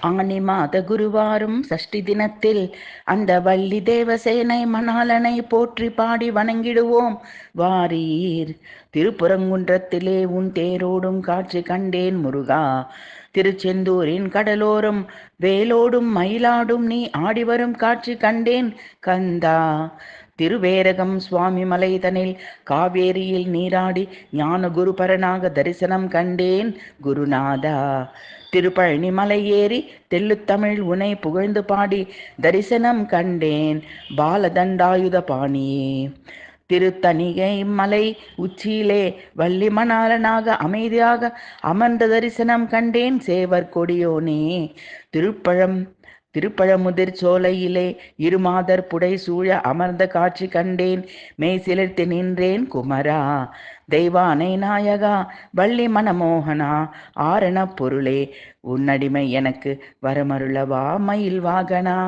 ஆனி மாத குருவாரும் சஷ்டி தினத்தில் அந்த வள்ளி தேவசேனை மணாலனை போற்றி பாடி வணங்கிடுவோம் வாரீர். திருப்புறங்குன்றத்திலே உன் தேரோடும் காட்சி கண்டேன் முருகா. திருச்செந்தூரின் கடலோரம் வேலோடும் மயிலாடும் நீ ஆடிவரும் காட்சி கண்டேன் கந்தா. திருவேரகம் சுவாமி மலைதனில் காவேரியில் நீராடி ஞான குருபரனாக தரிசனம் கண்டேன் குருநாதா. திருப்பழனி மலை ஏறி தெல்லுத்தமிழ் உனை புகழ்ந்து பாடி தரிசனம் கண்டேன் பாலதண்டாயுத பாணியே. திருத்தணிகை மலை உச்சியிலே வள்ளி மணாலனாக அமைதியாக அமர்ந்த தரிசனம் கண்டேன் சேவர் கொடியோனே. திருப்பழமுதிர் சோலையிலே இருமாதர் புடை சூழ அமர்ந்த காட்சி கண்டேன் மெய் சிலிர்த்து நின்றேன் குமரா. தெய்வானை நாயகா வள்ளி மனமோகனா ஆரண பொருளே உன்னடிமை எனக்கு வரமருளவா மயில் வாகனா.